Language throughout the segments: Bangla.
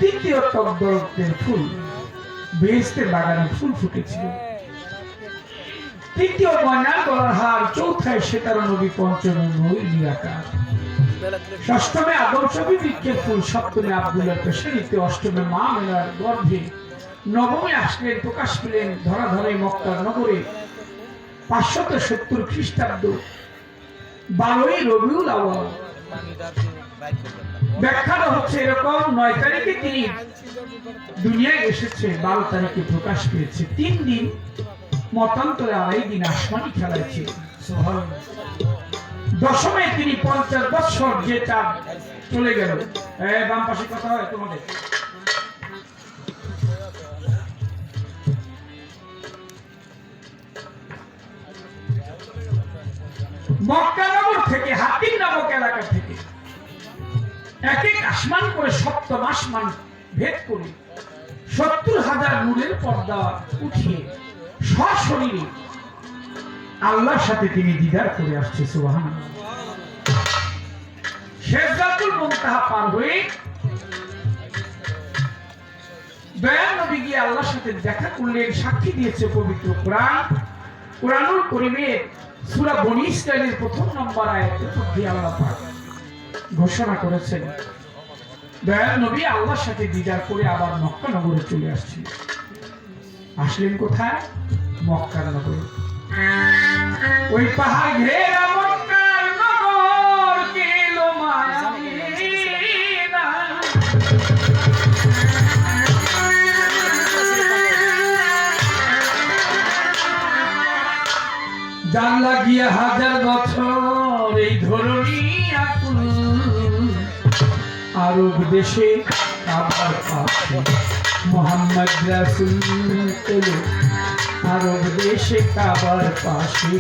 দ্বিতীয় তকদরতের ফুল বেহেশতের বাগানে ফুল ফুটেছিল, তৃতীয় ময়নার গলার হার, চৌথায় সেতার নবী, পঞ্চমে ময়ূর নিরাকার, ষষ্ঠমে আদম ছবি বৃক্ষের ফুল, সপ্তমে আব্দুল্লাহ পেশারিতে, অষ্টমে মা মেলার গর্ভে, নবমে আসলেন প্রকাশ পেলেন ধরাধরে মক্কার নগরে 570 খ্রিস্টাব্দ 12ই রবিউল আউয়াল। ব্যাখ্যাটা হচ্ছে এরকম, 9 তারিখে তিনি দুনিয়ায় এসেছে, 12 তারিখে প্রকাশ পেয়েছে, 3 দিন মতান্তরে 2.5 দিন আসমানি খেলায় ছিল। দশমে তিনি 50 বছর যে চাঁদ চলে গেল, বাম পাশে কথা হয় তোমাদের, মক্কা নগর থেকে হাতিম নামক এলাকা থেকে এক এক আসমান করে সপ্তম আসমান ভেদ করে 70,000 নূরের পর্দা উঠিয়ে সশরীরে আল্লাহর সাথে তিনি দিদার করে আসছে। সুবহানাল্লাহ। সিদরাতুল মুনতাহা পার হয়ে দয়াল নবী গিয়ে আল্লাহর সাথে দেখা করলেন, সাক্ষী দিয়েছে পবিত্র কোরআন। কোরআনুল কারীমের সূরা বনী ইসরাঈলের 1 নম্বর আয়াতের মধ্যে আল্লাহ পাক ঘোষণা করেছেন দয়াল নবী আল্লাহর সাথে দিদার করে আবার মক্কা নগরে চলে আসছিলেন। আসলেন কোথায়? মক্কার নগরে। ওই পাহাড় ঘেরা মক্কার নগর কেল মায়াবিনা, জান লাগিয়া 1000 বছর এই ধরনী আকুল, আরব দেশে আবার পাশে মুহাম্মদ রাসূল এলো, আরব দেশে কাবার পাশে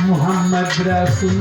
মুহাম্মদ রাসূল।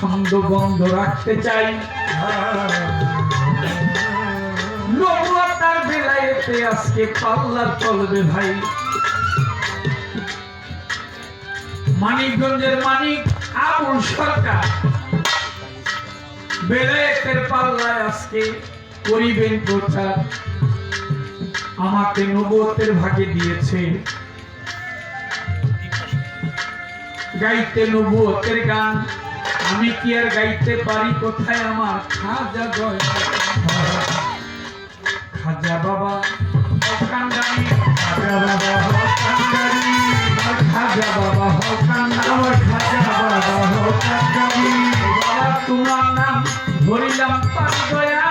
ছন্দ বন্ধ রাখতে চাই। নবুয়তার বেলায়েতে আজকে পাল্লা চলবে ভাই। মানিকগঞ্জের মানিক আবুল সরকার বেলায়েতের পাল্লায় আজকে করিবেন প্রচার। আমাকে নবুয়তের ভাগে দিয়েছে, গাইতে নবুয়তের গান। আমি কি আর গাইতে পারি? কোথায় আমার খাজা জয় খাজা বাবা হকান্দারি, খাজা বাবা হকান্দারি, খাজা বাবা হকান্দারি, আমার খাজা বাবা হকান্দারি। বাবা তোমার নাম ধরিলাম পার দয়া,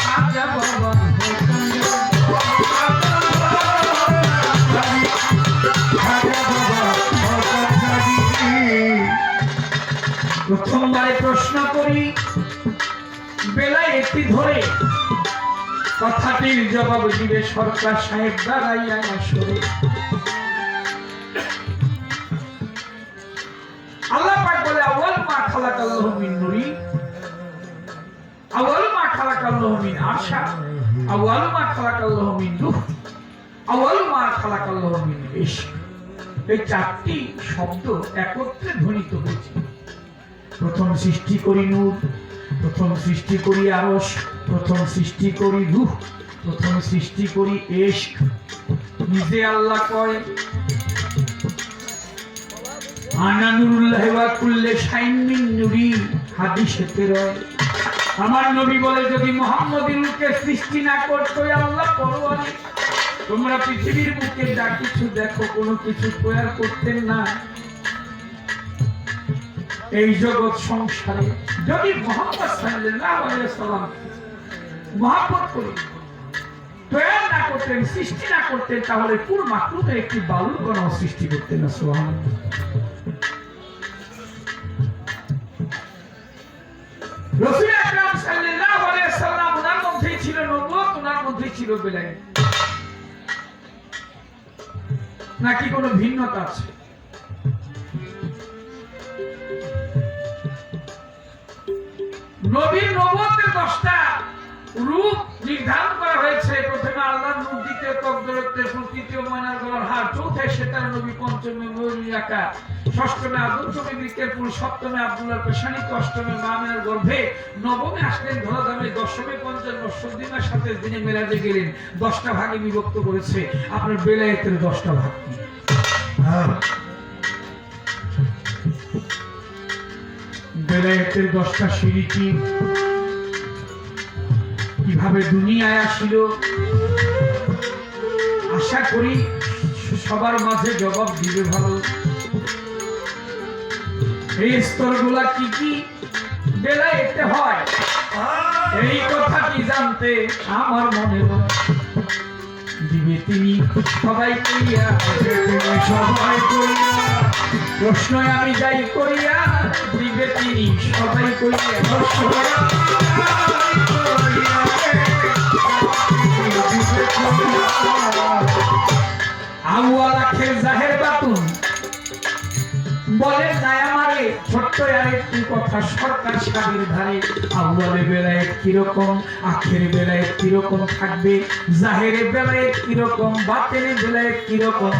খাজা বাবা হকান্দারি, খাজা বাবা হকান্দারি। প্রথমবারে প্রশ্ন করি বেলায়েতি ধরে, কথাটির জবাব দিবে সরকার সাহেব দাঁড়াইয়া আসরে। আল্লাহ পাক বলে আউয়াল মা খালাকাল্লাহু মিন নূরি, আউয়াল মা খালাকাল্লাহু মিন আরশা, আউয়াল মা খালাকাল্লাহু মিন রূহ, আউয়াল মা খালাকাল্লাহু মিন ইশক। এই চারটি শব্দ একত্রে ধ্বনিত হয়েছে। প্রথম সৃষ্টি করি নূর, প্রথম সৃষ্টি করি আরশ, প্রথম সৃষ্টি করি রূহ, প্রথম সৃষ্টি করি ইশক। নিজে আল্লাহ কয় আনা নূরুল্লাহ ওয়া কুল্লে শাইইন মিন নূরি, হাদিসেতে রয়। আমার নবী বলে যদি মুহাম্মদের রূপকে সৃষ্টি না করতো আল্লাহ পরওয়ারি, তোমরা পৃথিবীর বুকে যা কিছু দেখো কোনো কিছু তৈরি করতেন না। এই জগৎ সংসারে যদি মুহাম্মদ সাল্লাল্লাহু আলাইহি ওয়াসাল্লাম মহব্বত করে তৈরি না করতেন, সৃষ্টি না করতেন, তাহলে পুরো মাখলুকের একটি বালুর কণাও সৃষ্টি করতেন না। সুবহানাল্লাহ। রাসূল আকরাম সাল্লাল্লাহু আলাইহি ওয়াসাল্লাম ওনার মধ্যেই ছিল নবুয়ত, ওনার মধ্যেই ছিল বেলায়েত। নাকি কোনো ভিন্নতা আছে? নবীর নবুয়তের 10টা রূপ নির্ধারণ করা হয়েছে। প্রথমে আল্লাহর নূর, দ্বিতীয় কদরতের ফুল, তৃতীয় ময়নার গলার হার, চৌথায় সেতার নবী, পঞ্চমে ময়ূরী আকার, ষষ্ঠমে আদমচমে বৃক্ষের ফুল, সপ্তমে আব্দুল্লাহর পেশানিতে, অষ্টমে মামের গর্ভে, নবমে আসলেন ধরাধামে, দশমে পঞ্চান্ন, সদ্দিনের সাথে দিনে মেরাজে গেলেন। 10টা ভাগে বিভক্ত করেছে। আপনার বেলায়েতের 10টা ভাগ কি? বেলায়েতের 10টা সিঁড়ি কি? কিভাবে দুনিয়ায় আসিল? আশা করি সবার মাঝে জবাব দিবে ভালো। এই স্তরগুলা কি কি বেলায়েতে হয়, এই কথা কি জানতে আমার মনে হয়। দিবে তিনি সবাই করিয়া, সবাই করিয়া, প্রশ্ন আমি যাই করিয়া, দিবে তিনি সবাই করিয়া, আউয়াল আখের জাহের বাতুন বলে নাই আমারে ছোট্ট আরেকটি কথা। সরকার সাহেবের ধারে আউয়ালে বেলায়েত কিরকম, আখের বেলায়েত কিরকম থাকবে, জাহেরে বেলায়েত কিরকম, বাতেনে বেলায়েত কিরকম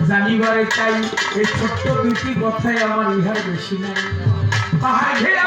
জানিবারে চাই। এই ছোট্ট দুটি কথাই আমার ইহার বেশি নাই। পাহাড় ঘেরা